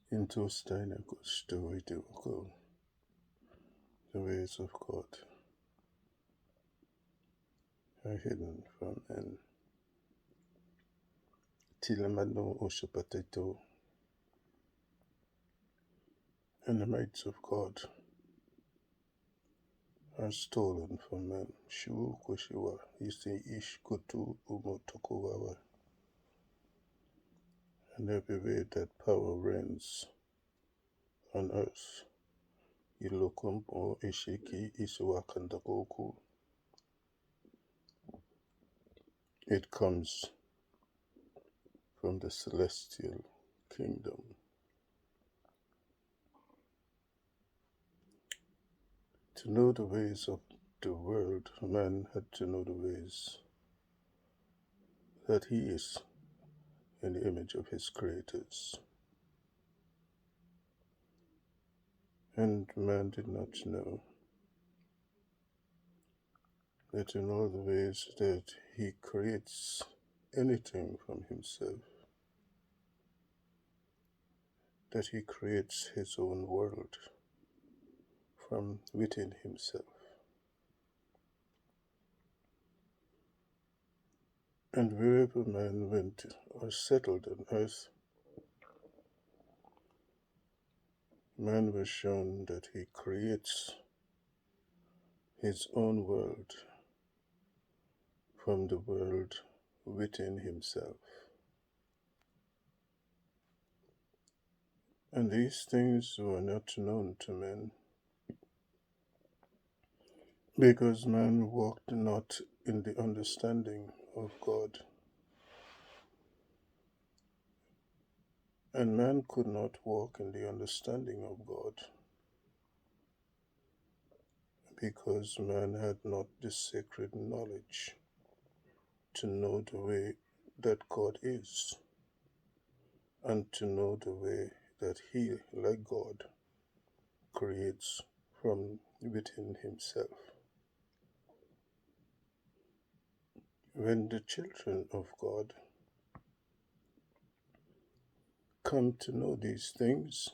Into Steiner's story to go, the ways of God are hidden from men. Tilamano Oshapatato and the rights of God are stolen from men. Shu Kushiwa, Isi Ish Kutu Umotokuwawa. And every way that power reigns on earth, Ilokumpo Ishiki Isuwakandagoku, it comes from the celestial kingdom. To know the ways of the world, man had to know the ways that he is in the image of his creators. And man did not know that in all the ways that he creates anything from himself, that he creates his own world from within himself. And wherever man went or settled on earth, man was shown that he creates his own world from the world within himself. And these things were not known to men, because man walked not in the understanding of God. And man could not walk in the understanding of God, because man had not the sacred knowledge to know the way that God is, and to know the way that he, like God, creates from within himself. When the children of God come to know these things,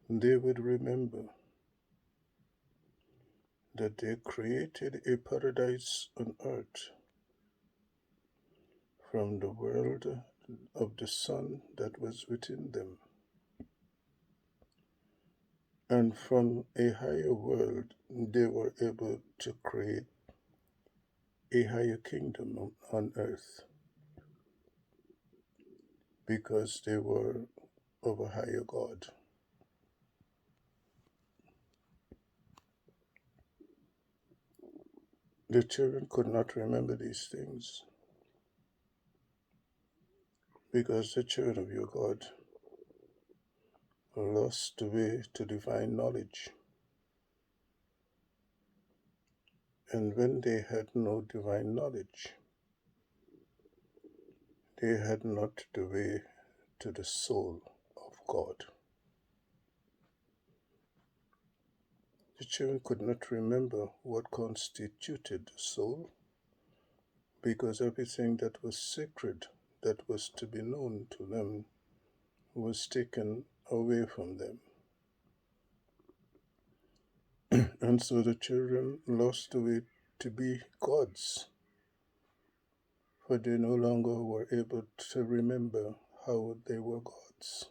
they would remember that they created a paradise on earth from the world of the sun that was within them. And from a higher world, they were able to create a higher kingdom on earth, because they were of a higher God. The children could not remember these things, because the children of your God lost the way to divine knowledge. And when they had no divine knowledge, they had not the way to the soul of God. The children could not remember what constituted the soul, because everything that was sacred, that was to be known to them, was taken away from them. And so the children lost the way to be gods, for they no longer were able to remember how they were gods.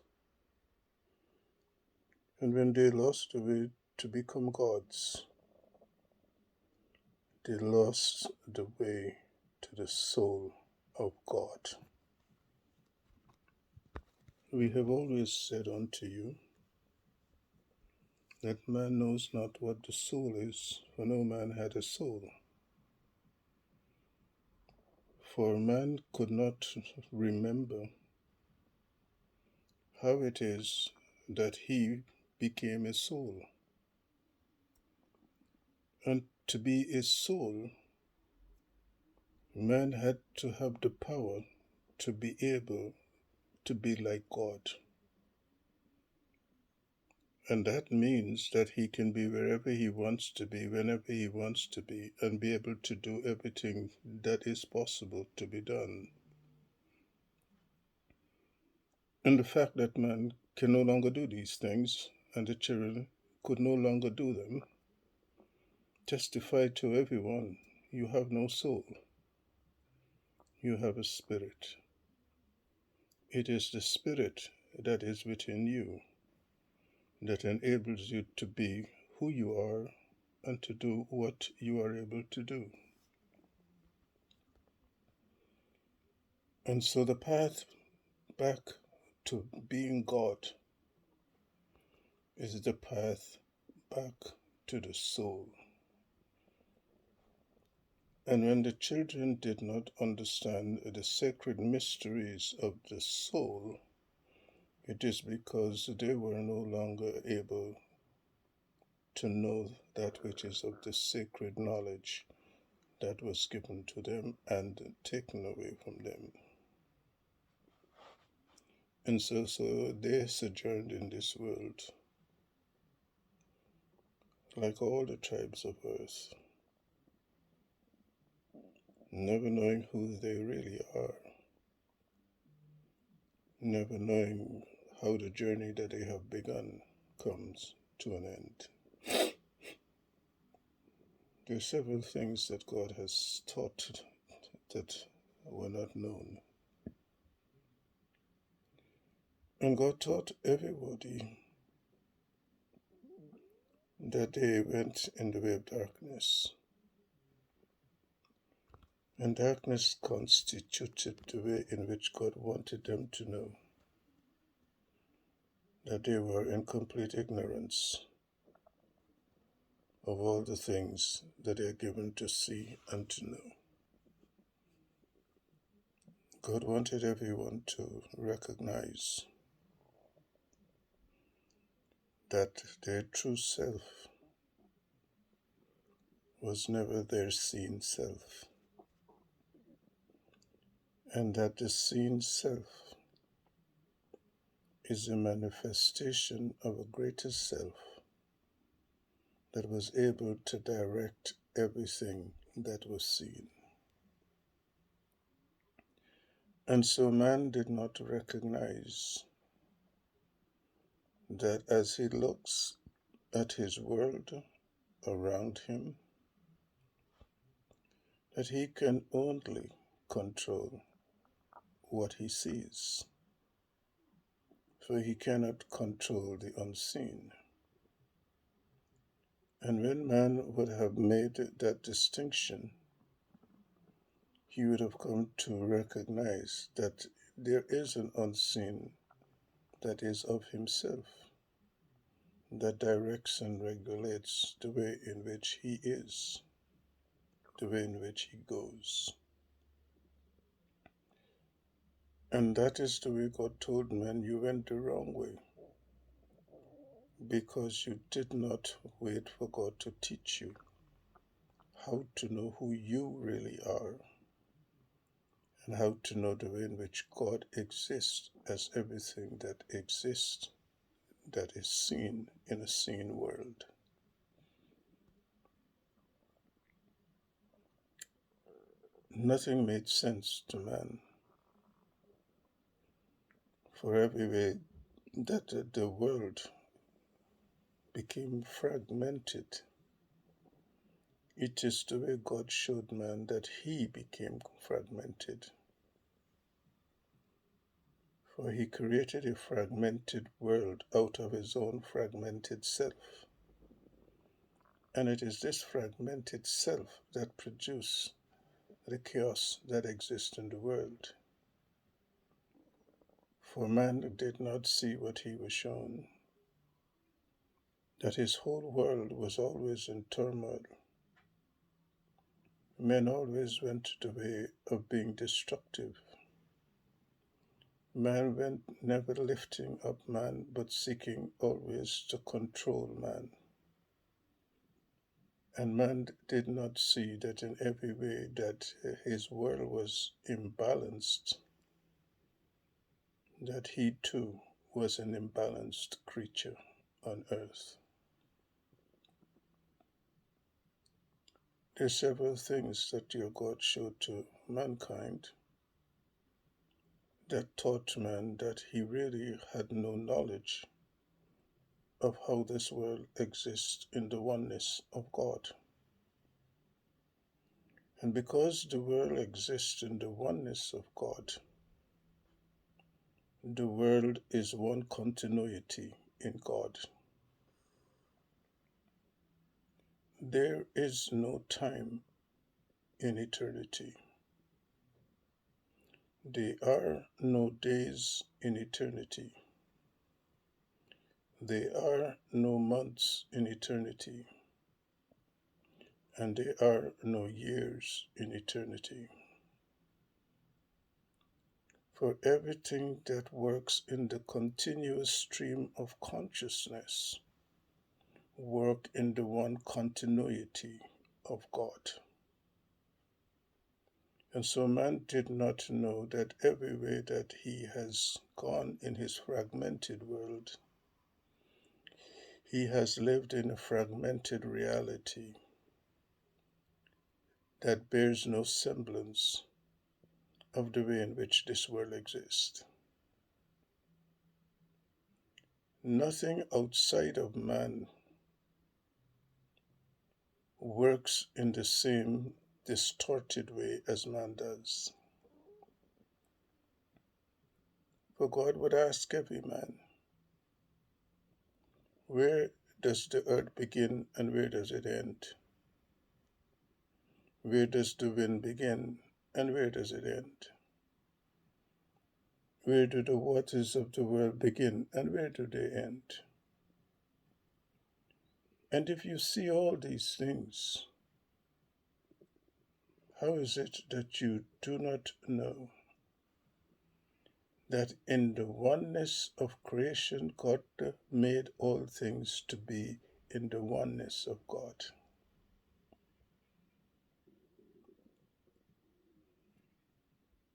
And when they lost the way to become gods, they lost the way to the soul of God. We have always said unto you that man knows not what the soul is, for no man had a soul. For man could not remember how it is that he became a soul. And to be a soul, man had to have the power to be able to be like God. And that means that he can be wherever he wants to be, whenever he wants to be, and be able to do everything that is possible to be done. And the fact that man can no longer do these things and the children could no longer do them testified to everyone, you have no soul, you have a spirit. It is the spirit that is within you that enables you to be who you are and to do what you are able to do. And so the path back to being God is the path back to the soul. And when the children did not understand the sacred mysteries of the soul, it is because they were no longer able to know that which is of the sacred knowledge that was given to them and taken away from them. And so they sojourned in this world like all the tribes of earth, never knowing who they really are, never knowing how the journey that they have begun comes to an end. There are several things that God has taught that were not known. And God taught everybody that they went in the way of darkness. And darkness constituted the way in which God wanted them to know that they were in complete ignorance of all the things that they are given to see and to know. God wanted everyone to recognize that their true self was never their seen self, and that the seen self is a manifestation of a greater self that was able to direct everything that was seen. And so man did not recognize that as he looks at his world around him, that he can only control what he sees, for he cannot control the unseen. And when man would have made that distinction, he would have come to recognize that there is an unseen that is of himself, that directs and regulates the way in which he is, the way in which he goes. And that is the way God told men, you went the wrong way, because you did not wait for God to teach you how to know who you really are, and how to know the way in which God exists as everything that exists that is seen in a seen world. Nothing made sense to man, for every way that the world became fragmented, it is the way God showed man that he became fragmented. For he created a fragmented world out of his own fragmented self. And it is this fragmented self that produced the chaos that exists in the world. For man did not see what he was shown, that his whole world was always in turmoil. Men always went the way of being destructive. Man went never lifting up man, but seeking always to control man. And man did not see that in every way that his world was imbalanced, that he too was an imbalanced creature on earth. There are several things that your God showed to mankind that taught man that he really had no knowledge of how this world exists in the oneness of God. And because the world exists in the oneness of God, the world is one continuity in God. There is no time in eternity. There are no days in eternity. There are no months in eternity. And there are no years in eternity. For everything that works in the continuous stream of consciousness work in the one continuity of God. And so man did not know that every way that he has gone in his fragmented world, he has lived in a fragmented reality that bears no semblance of the way in which this world exists. Nothing outside of man works in the same distorted way as man does. For God would ask every man, where does the earth begin and where does it end? Where does the wind begin and where does it end? Where do the waters of the world begin and where do they end? And if you see all these things, how is it that you do not know that in the oneness of creation, God made all things to be in the oneness of God?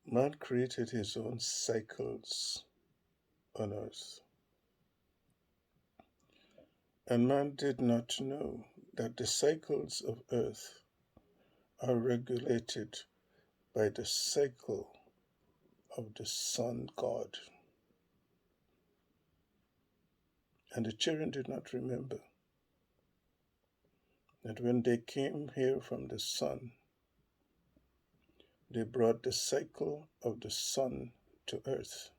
Man created his own cycles on earth. And man did not know that the cycles of earth are regulated by the cycle of the sun God. And the children did not remember that when they came here from the sun, they brought the cycle of the sun to earth.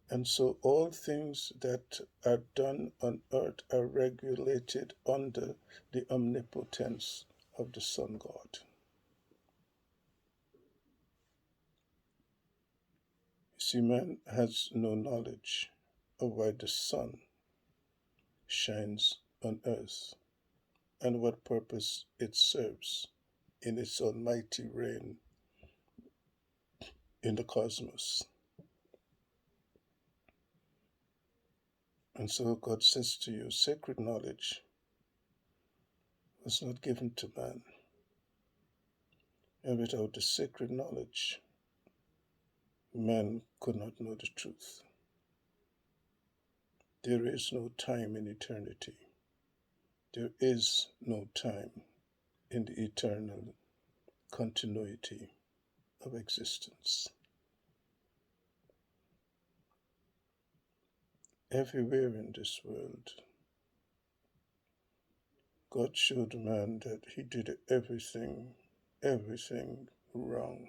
And so all things that are done on earth are regulated under the omnipotence of the sun God. You see, man has no knowledge of why the sun shines on earth and what purpose it serves in its almighty reign in the cosmos. And so God says to you, sacred knowledge was not given to man. And without the sacred knowledge, man could not know the truth. There is no time in eternity. There is no time in the eternal continuity of existence. Everywhere in this world, God showed man that he did everything wrong.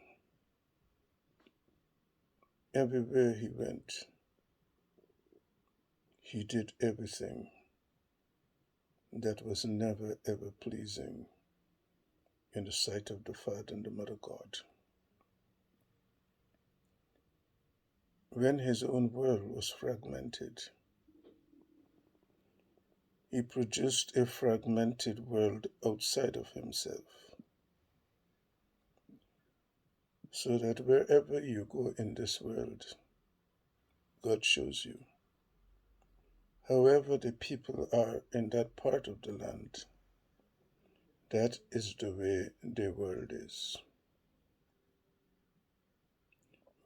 Everywhere he went, he did everything that was never ever pleasing in the sight of the Father and the Mother God. When his own world was fragmented, he produced a fragmented world outside of himself, so that wherever you go in this world, God shows you. However the people are in that part of the land, that is the way the world is.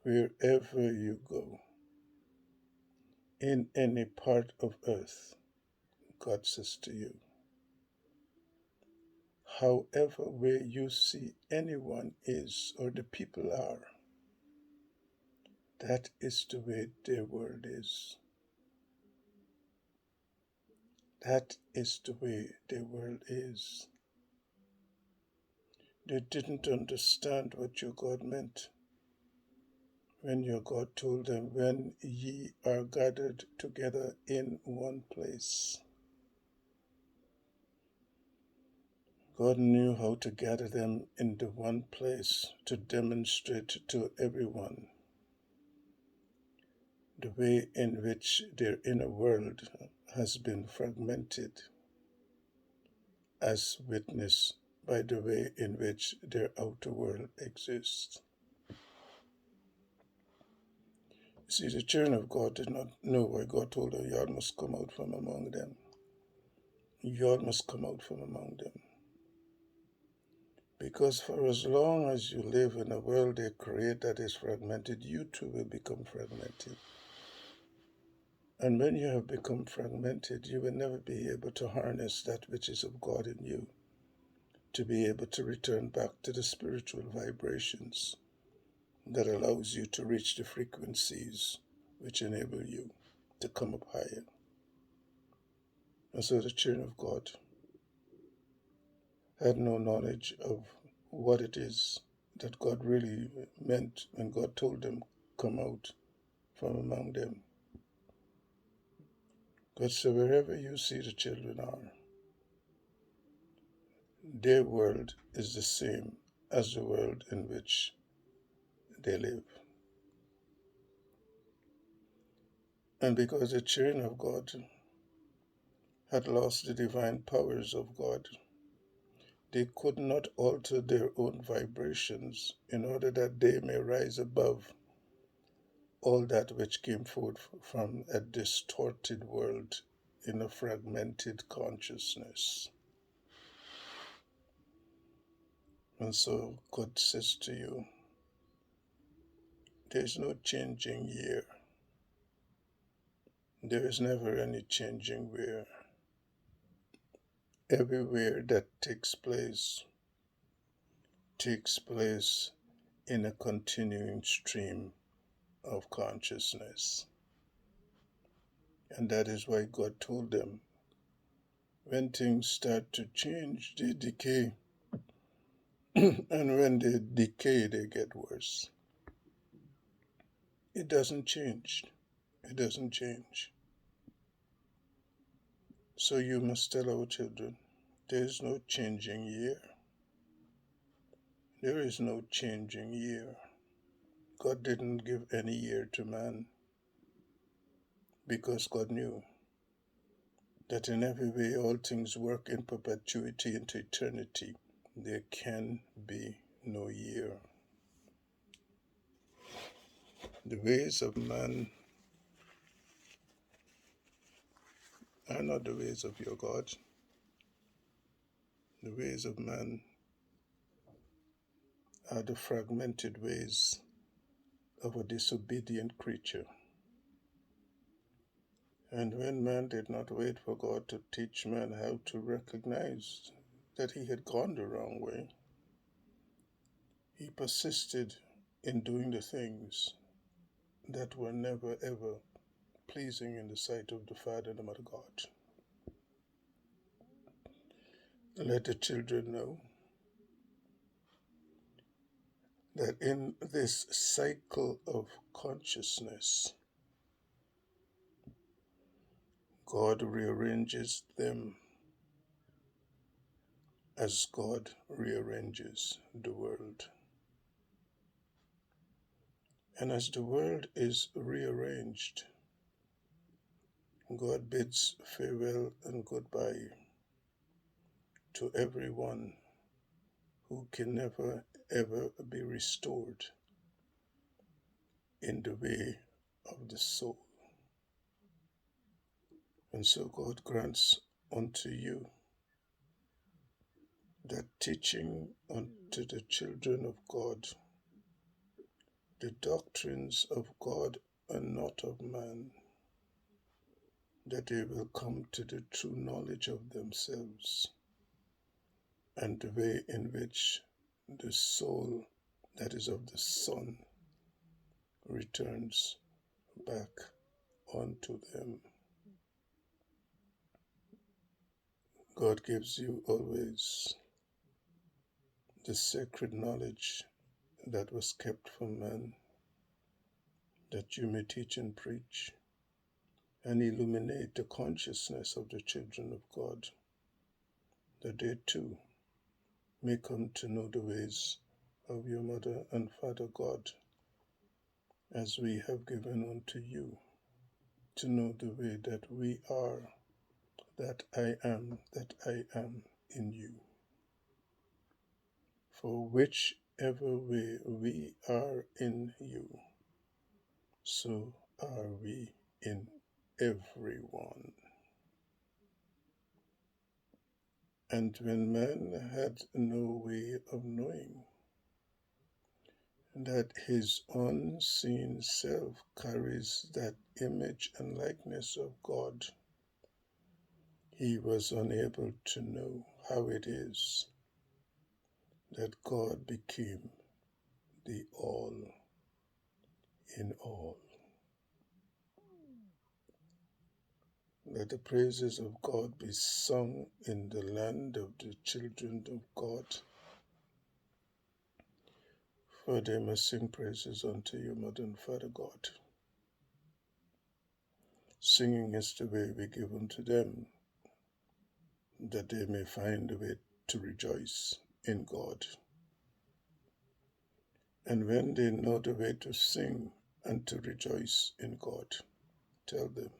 Wherever you go, in any part of earth, God says to you, however where you see anyone is or the people are, That is the way their world is. That is the way their world is. They didn't understand what your God meant when your God told them, when ye are gathered together in one place. God knew how to gather them in the one place to demonstrate to everyone the way in which their inner world has been fragmented, as witnessed by the way in which their outer world exists. See, the children of God did not know why God told them, "Yod must come out from among them." Yod must come out from among them. Because for as long as you live in a world they create that is fragmented, you too will become fragmented. And when you have become fragmented, you will never be able to harness that which is of God in you, to be able to return back to the spiritual vibrations that allows you to reach the frequencies which enable you to come up higher. And so the children of God had no knowledge of what it is that God really meant when God told them, "Come out from among them." But so wherever you see the children are, their world is the same as the world in which they live. And because the children of God had lost the divine powers of God, they could not alter their own vibrations in order that they may rise above all that which came forth from a distorted world in a fragmented consciousness. And so God says to you, there's no changing year. There is never any changing where. Everywhere that takes place in a continuing stream of consciousness. And that is why God told them, when things start to change, they decay. And when they decay, they get worse. It doesn't change. It doesn't change. So you must tell our children, there is no changing year. There is no changing year. God didn't give any year to man because God knew that in every way all things work in perpetuity into eternity. There can be no year. The ways of man are not the ways of your God. The ways of man are the fragmented ways of a disobedient creature. And when man did not wait for God to teach man how to recognize that he had gone the wrong way, he persisted in doing the things that were never ever pleasing in the sight of the Father and the Mother God. Let the children know that in this cycle of consciousness, God rearranges them as God rearranges the world. And as the world is rearranged, God bids farewell and goodbye to everyone who can never ever be restored in the way of the soul. And so God grants unto you that teaching unto the children of God the doctrines of God and not of man, that they will come to the true knowledge of themselves and the way in which the soul that is of the Son returns back onto them. God gives you always the sacred knowledge that was kept from man, that you may teach and preach and illuminate the consciousness of the children of God, that they too may come to know the ways of your mother and father God, as we have given unto you, to know the way that we are, that I am in you. For whichever way we are in you, so are we in everyone. And when man had no way of knowing that his unseen self carries that image and likeness of God, he was unable to know how it is that God became the all in all. Let the praises of God be sung in the land of the children of God, for they must sing praises unto your mother and father God. Singing is the way we give unto them, that they may find a way to rejoice in God. And when they know the way to sing and to rejoice in God, tell them,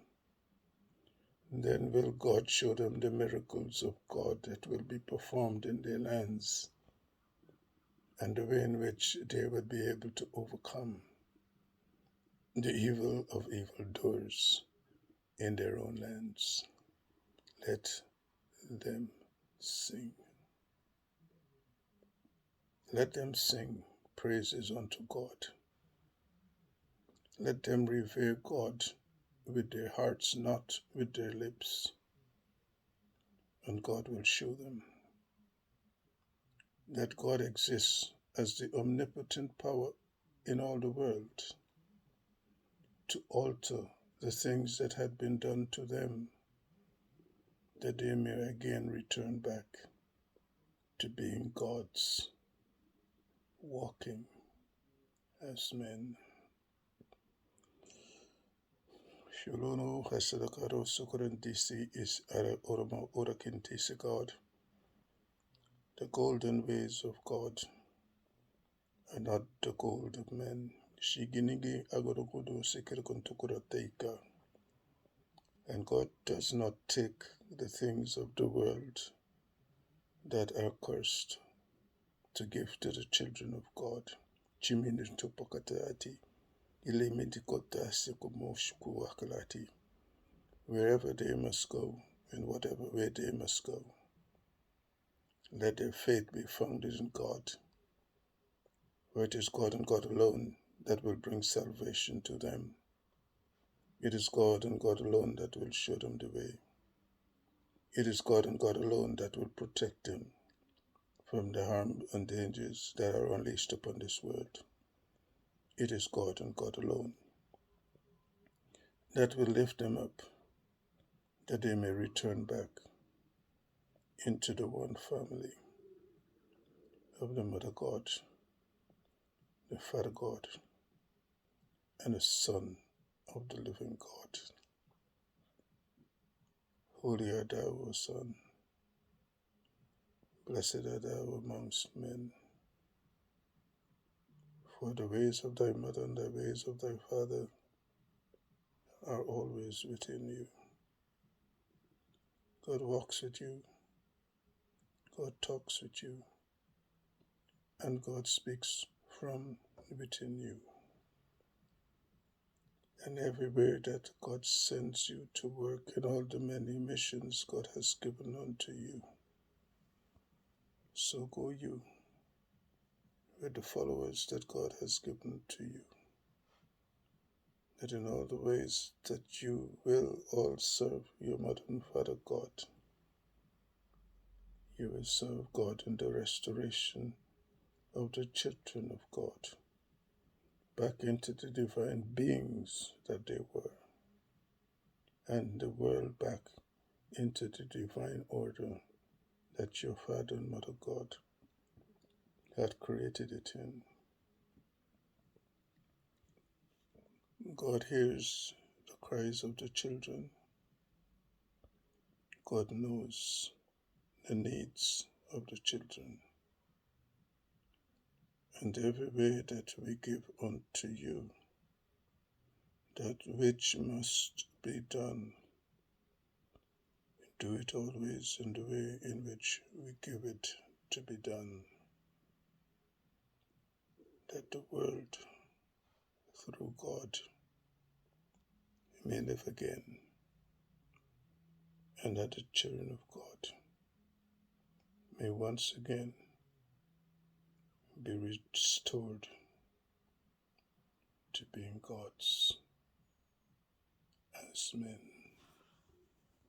then will God show them the miracles of God that will be performed in their lands, and the way in which they will be able to overcome the evil of evildoers in their own lands. Let them sing. Let them sing praises unto God. Let them revere God with their hearts, not with their lips, and God will show them that God exists as the omnipotent power in all the world to alter the things that had been done to them, that they may again return back to being gods, walking as men. Shulono Hasadakaro Sukurandisi is Ara Orama Urakintisi God. The golden ways of God are not the gold of men. Shiginigi Agorogudu Sikirkuntukura Teika. And God does not take the things of the world that are cursed to give to the children of God. Chiminito Pokatati, Ilimidikota Sikumoshku Akalati. Wherever they must go, in whatever way they must go, let their faith be founded in God, for it is God and God alone that will bring salvation to them. It is God and God alone that will show them the way. It is God and God alone that will protect them from the harm and dangers that are unleashed upon this world. It is God and God alone that will lift them up, that they may return back into the one family of the Mother God, the Father God, and the Son of the living God. Holy art thou, O Son, blessed art thou amongst men, for the ways of thy mother and the ways of thy father are always within you. God walks with you, God talks with you, and God speaks from within you. And everywhere that God sends you to work in all the many missions God has given unto you, so go you with the followers that God has given to you, that in all the ways that you will all serve your mother and father God, you will serve God in the restoration of the children of God, back into the divine beings that they were, and the world back into the divine order that your Father and Mother God had created it in. God hears the cries of the children. God knows the needs of the children. And every way that we give unto you, that which must be done, do it always in the way in which we give it to be done, that the world, through God, may live again, and that the children of God may once again be restored to being gods as men.